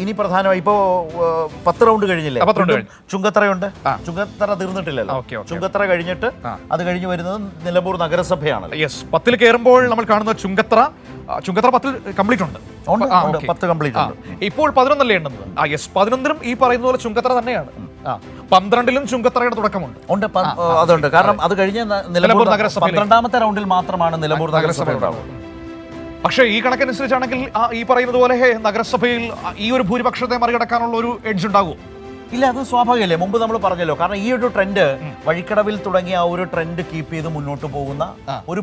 ഇനി പ്രധാനമായി ഇപ്പോൾ 10 റൗണ്ട് കഴിഞ്ഞില്ലേ? ചുങ്കത്തറയുണ്ട്. ചുങ്കത്തറ തീർന്നിട്ടില്ലല്ലോ. ചുങ്കത്തറ കഴിഞ്ഞിട്ട് അത് കഴിഞ്ഞ് വരുന്നത് നിലമ്പൂർ നഗരസഭയാണ്. 10 കയറുമ്പോൾ നമ്മൾ കാണുന്ന ചുങ്കത്തറ 10 കംപ്ലീറ്റ് ഉണ്ട്. 10 കംപ്ലീറ്റ് ഉണ്ട്. ഇപ്പോൾ 11 എണ്ണുന്നത്. 11നും ഈ പറയുന്ന പോലെ ചുങ്കത്തറ തന്നെയാണ്. 12ലും ചുങ്കത്തറയുടെ തുടക്കമുണ്ട്. അതുണ്ട്. കാരണം അത് കഴിഞ്ഞ് നിലമ്പൂർ നഗരസഭ 12ാമത്തെ റൗണ്ടിൽ മാത്രമാണ് നിലമ്പൂർ നഗരസഭ ഉണ്ടാവുന്നത്. പക്ഷേ ഈ കണക്കനുസരിച്ചാണെങ്കിൽ ഈ പറയുന്നത് പോലെ നഗരസഭയിൽ ഈ ഒരു ഭൂരിപക്ഷത്തെ മറികടക്കാനുള്ള ഒരു എഡ്ജ് ഉണ്ടാകുമോ? ഇല്ല, അത് സ്വാഭാവികമല്ലേ. മുമ്പ് നമ്മൾ പറഞ്ഞല്ലോ, കാരണം ഈ ഒരു ട്രെൻഡ് വഴിക്കടവിൽ തുടങ്ങിയ ആ ഒരു ട്രെൻഡ് കീപ്പ് ചെയ്ത് മുന്നോട്ട് പോകുന്ന ഒരു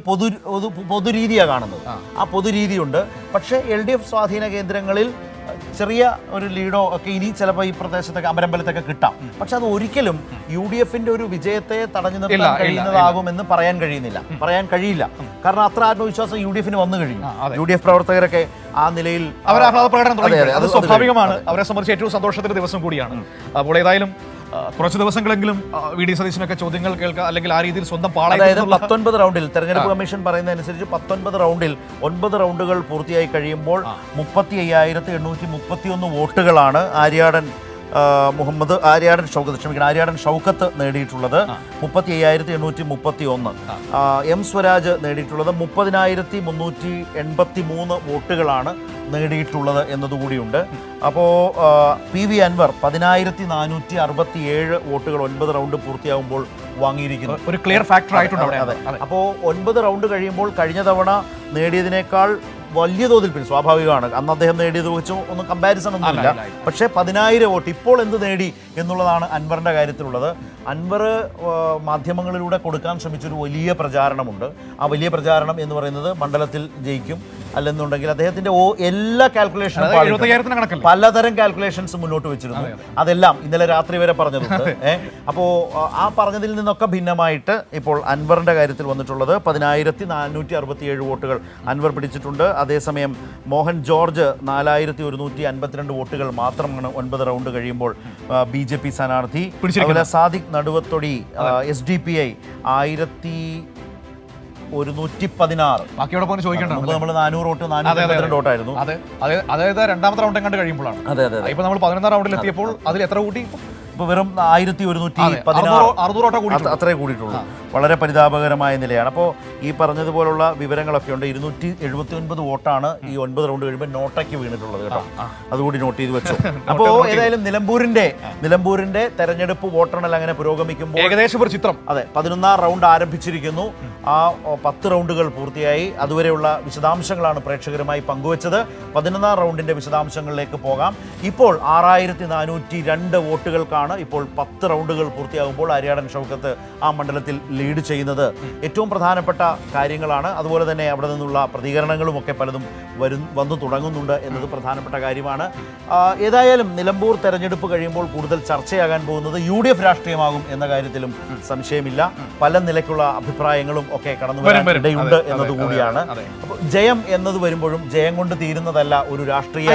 പൊതുരീതിയാണ് കാണുന്നത്. ആ പൊതുരീതിയുണ്ട്. പക്ഷേ LDF സ്വാധീന കേന്ദ്രങ്ങളിൽ ചെറിയ ഒരു ലീഡോ ഒക്കെ ഇനി ചിലപ്പോൾ ഈ പ്രദേശത്തൊക്കെ അമരമ്പലത്തൊക്കെ കിട്ടാം. പക്ഷെ അത് ഒരിക്കലും UDFന്റെ ഒരു വിജയത്തെ തടഞ്ഞു നിർത്താൻ കഴിയുന്നതാകുമെന്ന് പറയാൻ കഴിയില്ല. കാരണം അത്ര ആത്മവിശ്വാസം UDFന് വന്നു കഴിഞ്ഞു. UDF പ്രവർത്തകരൊക്കെ ആ നിലയിൽ അത് സ്വാഭാവികമാണ്. അവരെ സംബന്ധിച്ച് ഏറ്റവും സന്തോഷത്തിന്റെ ദിവസം കൂടിയാണ്. അപ്പോൾ ഏതായാലും കുറച്ച് ദിവസങ്ങളെങ്കിലും VD സതീശനൊക്കെ ചോദ്യങ്ങൾ കേൾക്കുക, അല്ലെങ്കിൽ ആ രീതിയിൽ സ്വന്തം അതായത് 19 റൗണ്ടിൽ തെരഞ്ഞെടുപ്പ് കമ്മീഷൻ പറയുന്നതനുസരിച്ച് 19 റൗണ്ടിൽ 9 റൗണ്ടുകൾ പൂർത്തിയായി കഴിയുമ്പോൾ 35,831 വോട്ടുകളാണ് ആര്യാടൻ ഷൗക്കത്ത് നേടിയിട്ടുള്ളത്. 35,831. M സ്വരാജ് നേടിയിട്ടുള്ളത് 30,383 വോട്ടുകളാണ് നേടിയിട്ടുള്ളത് എന്നതുകൂടിയുണ്ട്. അപ്പോൾ PV അൻവർ 10,467 വോട്ടുകൾ 9 റൗണ്ട് പൂർത്തിയാകുമ്പോൾ വാങ്ങിയിരിക്കുന്നു. ഒരു ക്ലിയർ ഫാക്ടർ ആയിട്ടുണ്ട്. അതെ. അപ്പോൾ 9 റൗണ്ട് കഴിയുമ്പോൾ കഴിഞ്ഞ തവണ നേടിയതിനേക്കാൾ വലിയ തോതിൽ സ്വാഭാവികമാണ്. അന്ന് അദ്ദേഹം നേടിയത് വെച്ച് ഒന്നും കമ്പാരിസൺ ഒന്നുമില്ല. പക്ഷേ 10,000 വോട്ട് ഇപ്പോൾ എന്ത് നേടി എന്നുള്ളതാണ് അൻവറിൻ്റെ കാര്യത്തിലുള്ളത്. അൻവർ മാധ്യമങ്ങളിലൂടെ കൊടുക്കാൻ ശ്രമിച്ചൊരു വലിയ പ്രചാരണമുണ്ട്. ആ വലിയ പ്രചാരണം എന്ന് പറയുന്നത് മണ്ഡലത്തിൽ ജയിക്കും, അല്ലെന്നുണ്ടെങ്കിൽ അദ്ദേഹത്തിന്റെ എല്ലാ കാൽക്കുലേഷനും പലതരം കാൽക്കുലേഷൻസ് മുന്നോട്ട് വെച്ചിരുന്നു. അതെല്ലാം ഇന്നലെ രാത്രി വരെ പറഞ്ഞതുണ്ട്. അപ്പോൾ ആ പറഞ്ഞതിൽ നിന്നൊക്കെ ഭിന്നമായിട്ട് ഇപ്പോൾ അൻവറിന്റെ കാര്യത്തിൽ വന്നിട്ടുള്ളത് 10,467 വോട്ടുകൾ അൻവർ പിടിച്ചിട്ടുണ്ട്. അതേസമയം മോഹൻ ജോർജ് 4,152 വോട്ടുകൾ മാത്രമാണ് 9 റൗണ്ട് കഴിയുമ്പോൾ BJP സ്ഥാനാർത്ഥി. അതുപോലെ സാദിഖ് നടുവത്തൊടി SDPI 1,116. ബാക്കിയോടെ പോലും ചോദിക്കേണ്ട. നമ്മൾ 400 വോട്ട് 452 വോട്ടായിരുന്നു. അതായത് രണ്ടാമത്തെ റൗണ്ട് എങ്ങാണ്ട് കഴിയുമ്പോഴാണ്. ഇപ്പൊ നമ്മൾ 11ാം റൗണ്ടിൽ എത്തിയപ്പോൾ അതിൽ എത്ര കൂട്ടി? ഇപ്പൊ വെറും 1,116 അത്രേ കൂടിയിട്ടുള്ളൂ. വളരെ പരിതാപകരമായ നിലയാണ്. അപ്പോൾ ഈ പറഞ്ഞതുപോലുള്ള വിവരങ്ങളൊക്കെ ഉണ്ട്. 279 വോട്ടാണ് ഈ 9 റൗണ്ട് കഴിയുമ്പോൾ നോട്ടയ്ക്ക് വീണിട്ടുള്ളത് കേട്ടോ. അതുകൂടി നോട്ട് ചെയ്ത് വെച്ചു. അപ്പോൾ ഏതായാലും നിലമ്പൂരിന്റെ തെരഞ്ഞെടുപ്പ് വോട്ടെണ്ണൽ അങ്ങനെ പുരോഗമിക്കുമ്പോൾ ഏകദേശം ഒരു ചിത്രം. അതെ, 11ാം റൗണ്ട് ആരംഭിച്ചിരിക്കുന്നു. ആ 10 റൗണ്ടുകൾ പൂർത്തിയായി. അതുവരെയുള്ള വിശദാംശങ്ങളാണ് പ്രേക്ഷകരുമായി പങ്കുവച്ചത്. 11ാം റൗണ്ടിന്റെ വിശദാംശങ്ങളിലേക്ക് പോകാം. ഇപ്പോൾ 6,402 വോട്ടുകൾക്കാണ് ഇപ്പോൾ 10 റൗണ്ടുകൾ പൂർത്തിയാകുമ്പോൾ ആര്യാടൻ ഷൗക്കത്ത് ആ മണ്ഡലത്തിൽ ലീഡ് ചെയ്യുന്നത്. ഏറ്റവും പ്രധാനപ്പെട്ട കാര്യങ്ങളാണ്. അതുപോലെ തന്നെ അവിടെ നിന്നുള്ള പ്രതികരണങ്ങളും ഒക്കെ പലതും വന്നു തുടങ്ങുന്നുണ്ട് എന്നത് പ്രധാനപ്പെട്ട കാര്യമാണ്. ഏതായാലും നിലമ്പൂർ തെരഞ്ഞെടുപ്പ് കഴിയുമ്പോൾ കൂടുതൽ ചർച്ചയാകാൻ പോകുന്നത് UDF രാഷ്ട്രീയമാകും എന്ന കാര്യത്തിലും സംശയമില്ല. പല നിലയ്ക്കുള്ള അഭിപ്രായങ്ങളും ഒക്കെ കടന്നു വരാനിടയുണ്ട് എന്നതുകൂടിയാണ്. അപ്പോൾ ജയം എന്നത് വരുമ്പോഴും ജയം കൊണ്ട് തീരുന്നതല്ല ഒരു രാഷ്ട്രീയ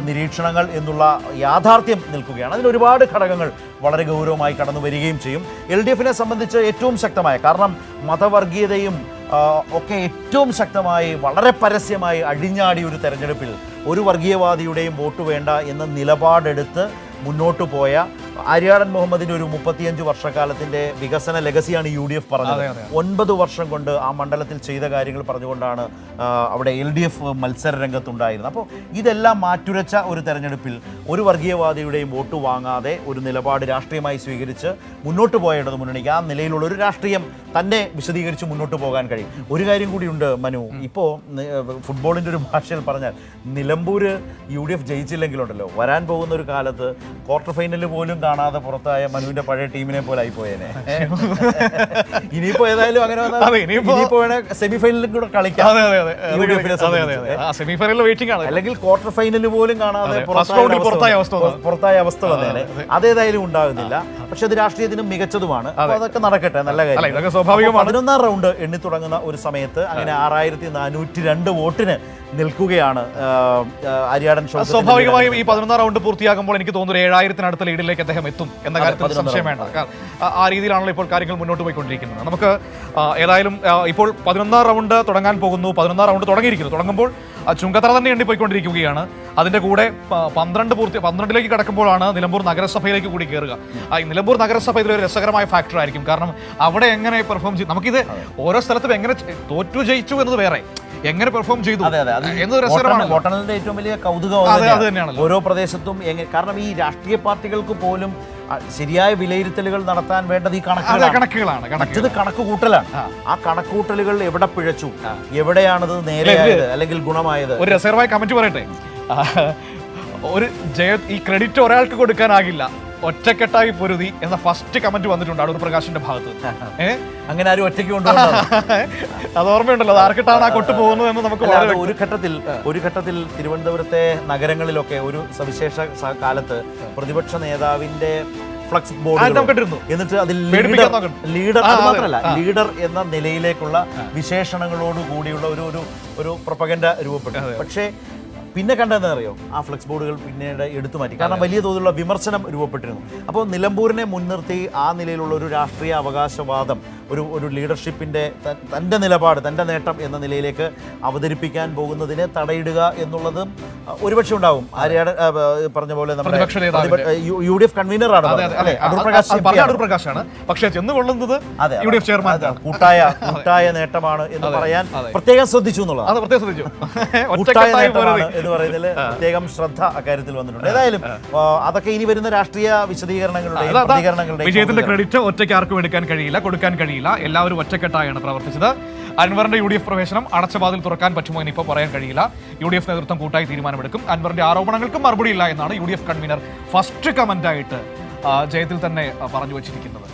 നിരീക്ഷണങ്ങൾ എന്നുള്ള യാഥാർത്ഥ്യം നിൽക്കുകയാണ്. അതിൽ ഒരുപാട് ഘടകങ്ങൾ വളരെ ഗൗരവമായി കടന്നു വരികയും ചെയ്യും. LDFനെ സംബന്ധിച്ച് ഏറ്റവും ശക്തമായ, കാരണം മതവർഗീയതയും ഒക്കെ ഏറ്റവും ശക്തമായി വളരെ പരസ്യമായി അഴിഞ്ഞാടിയ ഒരു തെരഞ്ഞെടുപ്പിൽ ഒരു വർഗീയവാദിയുടെയും വോട്ട് വേണ്ട എന്ന നിലപാടെടുത്ത് മുന്നോട്ട് പോയ ആര്യാടൻ മുഹമ്മദിന്റെ ഒരു 35 വർഷക്കാലത്തിന്റെ വികസന ലെഗസിയാണ് UDF പറഞ്ഞത്. 9 വർഷം കൊണ്ട് ആ മണ്ഡലത്തിൽ ചെയ്ത കാര്യങ്ങൾ പറഞ്ഞുകൊണ്ടാണ് അവിടെ LDF മത്സര രംഗത്തുണ്ടായിരുന്നത്. അപ്പോൾ ഇതെല്ലാം മാറ്റുരച്ച ഒരു തെരഞ്ഞെടുപ്പിൽ ഒരു വർഗീയവാദിയുടെയും വോട്ട് വാങ്ങാതെ ഒരു നിലപാട് രാഷ്ട്രീയമായി സ്വീകരിച്ച് മുന്നോട്ട് പോയ ഇടതു മുന്നണിക്ക് ആ നിലയിലുള്ള ഒരു രാഷ്ട്രീയം തന്നെ വിശദീകരിച്ച് മുന്നോട്ട് പോകാൻ കഴിയും. ഒരു കാര്യം കൂടിയുണ്ട് മനു, ഇപ്പോൾ ഫുട്ബോളിൻ്റെ ഒരു ഭാഷയിൽ പറഞ്ഞാൽ നിലമ്പൂർ UDF ജയിച്ചില്ലെങ്കിലുണ്ടല്ലോ, വരാൻ പോകുന്ന ഒരു കാലത്ത് ക്വാർട്ടർ ഫൈനലിൽ പോലും കാണാതെ പുറത്തായ മനുവിന്റെ പഴയ ടീമിനെ പോലെ ആയിപ്പോയേനെ. ഇനിയിപ്പോ ഏതായാലും അങ്ങനെ സെമി ഫൈനലിൽ കൂടെ കളിക്കാം, അല്ലെങ്കിൽ ക്വാർട്ടർ ഫൈനലിൽ പോലും കാണാതെ പുറത്തായ അവസ്ഥ വന്നേനെ. അതേതായാലും ഉണ്ടാകുന്നില്ല. പക്ഷെ അത് രാഷ്ട്രീയത്തിനും മികച്ചതുമാണ്. അപ്പൊ അതൊക്കെ നടക്കട്ടെ, നല്ല കാര്യം. 11ാം റൗണ്ട് എണ്ണി തുടങ്ങുന്ന ഒരു സമയത്ത് അങ്ങനെ 6,402 വോട്ടിന് നിൽക്കുകയാണ് ആര്യാടൻ ഷൗക്കത്ത്. സ്വാഭാവികമായും ഈ 11ാം റൗണ്ട് പൂർത്തിയാകുമ്പോൾ എനിക്ക് തോന്നുന്നു 7,000-നടുത്ത ലീഡിലേക്ക് അദ്ദേഹം എത്തും എന്ന കാര്യത്തിൽ സംശയം വേണ്ട. ആ രീതിയിലാണല്ലോ ഇപ്പോൾ കാര്യങ്ങൾ മുന്നോട്ട് പോയിക്കൊണ്ടിരിക്കുന്നത്. നമുക്ക് ഏതായാലും ഇപ്പോൾ 11ാം റൗണ്ട് തുടങ്ങാൻ പോകുന്നു. 11ാം റൗണ്ട് തുടങ്ങിയിരിക്കുന്നു. തുടങ്ങുമ്പോൾ ചുങ്കത്തറ തന്നെ എണ്ണിപ്പോയിക്കൊണ്ടിരിക്കുകയാണ്. അതിന്റെ കൂടെ 12ലേക്ക് കടക്കുമ്പോഴാണ് നിലമ്പൂർ നഗരസഭയിലേക്ക് കൂടി കയറുക. ഈ നിലമ്പൂർ നഗരസഭ ഇതിലൊരു രസകരമായ ഫാക്ടർ ആയിരിക്കും. കാരണം അവിടെ എങ്ങനെ പെർഫോം ചെയ്യും, നമുക്കിത് ഓരോ സ്ഥലത്തും എങ്ങനെ തോറ്റു ജയിച്ചു എന്നത് വേറെ, എങ്ങനെ പെർഫോം ചെയ്തു എന്നത് രസകരമാണ്. വോട്ടെണ്ണലിന്റെ ഏറ്റവും വലിയ കൗതുകം അത് തന്നെയാണല്ലോ. ഓരോ പ്രദേശത്തും കാരണം ഈ രാഷ്ട്രീയ പാർട്ടികൾക്ക് പോലും ശരിയായ വിലയിരുത്തലുകൾ നടത്താൻ വേണ്ടത് ഈ കണക്കുകളാണ്. മറ്റത് കണക്ക് കൂട്ടലാണ്. ആ കണക്കൂട്ടലുകൾ എവിടെ പിഴച്ചു, എവിടെയാണത് നേരെയായത് അല്ലെങ്കിൽ ഗുണമായത്. ഒരു രസകരമായ കമന്റ് പറയട്ടെ, ഒരു ഈ ക്രെഡിറ്റ് ഒരാൾക്ക് കൊടുക്കാനാകില്ല, ഒറ്റക്കെട്ടായി പൊരുതി എന്ന ഫസ്റ്റ് കമന്റ് വന്നിട്ടുണ്ട് അടൂർ പ്രകാശിന്റെ ഭാഗത്ത്. അങ്ങനെ ആരും ഒറ്റയ്ക്ക് കൊണ്ടുപോകുന്നത് അത് ഓർമ്മയുണ്ടല്ലോ, അത് ആർക്കിട്ടാണ് ആ കൊട്ടു പോകുന്നത് എന്ന് നമുക്ക് ഒരു ഘട്ടത്തിൽ തിരുവനന്തപുരത്തെ നഗരങ്ങളിലൊക്കെ ഒരു സവിശേഷ കാലത്ത് പ്രതിപക്ഷ നേതാവിന്റെ ഫ്ലക്സ് ബോർഡ് എന്നിട്ട് അതിൽ ലീഡർ മാത്രമല്ല ലീഡർ എന്ന നിലയിലേക്കുള്ള വിശേഷണങ്ങളോട് കൂടിയുള്ള ഒരു പ്രൊപ്പഗൻഡ രൂപപ്പെട്ടു. പക്ഷേ പിന്നെ കണ്ടതെന്ന് അറിയോ, ആ ഫ്ലെക്സ് ബോർഡുകൾ പിന്നീട് എടുത്തു മാറ്റി. കാരണം വലിയ തോതിലുള്ള വിമർശനം രൂപപ്പെട്ടിരുന്നു. അപ്പോൾ നിലമ്പൂരിനെ മുൻനിർത്തി ആ നിലയിലുള്ള ഒരു രാഷ്ട്രീയ അവകാശവാദം, ഒരു ലീഡർഷിപ്പിന്റെ തൻ്റെ നിലപാട്, തൻ്റെ നേട്ടം എന്ന നിലയിലേക്ക് അവതരിപ്പിക്കാൻ പോകുന്നതിനെ തടയിടുക എന്നുള്ളത് ഒരുപക്ഷെ ഉണ്ടാവും. ആര്യാട് പറഞ്ഞ പോലെ യു ഡി എഫ് കൺവീനറാണ് അടൂർ പ്രകാശാണ്, പക്ഷേ ചെന്നുകൊള്ളുന്നത് യു ഡി എഫ് ചെയർമാൻ. കൂട്ടായ നേട്ടമാണ് എന്ന് പറയാൻ പ്രത്യേകം ശ്രദ്ധിച്ചു എന്നുള്ളത് എന്ന് പറയുന്നതിൽ പ്രത്യേകം ശ്രദ്ധ അക്കാര്യത്തിൽ വന്നിട്ടുണ്ട്. ഏതായാലും അതൊക്കെ ഇനി വരുന്ന രാഷ്ട്രീയ വിശദീകരണങ്ങളുടെ വിജയത്തിന്റെ ക്രെഡിറ്റ് ഒറ്റയ്ക്ക് ആർക്കും എടുക്കാൻ കഴിയില്ല, കൊടുക്കാൻ കഴിയില്ല. എല്ലാവരും ഒറ്റക്കെട്ടായാണ് പ്രവർത്തിച്ചത്. അൻവറിന്റെ യു ഡി എഫ് പ്രവേശനം അടച്ചവാതിൽ തുറക്കാൻ പറ്റുമോ എന്ന് ഇപ്പോൾ പറയാൻ കഴിയില്ല. യു ഡി എഫ് നേതൃത്വം കൂട്ടായി തീരുമാനമെടുക്കും. അൻവറിന്റെ ആരോപണങ്ങൾക്കും മറുപടിയില്ല എന്നാണ് U D F convener first കമന്റായിട്ട് ജയത്തിൽ തന്നെ പറഞ്ഞു വച്ചിരിക്കുന്നത്.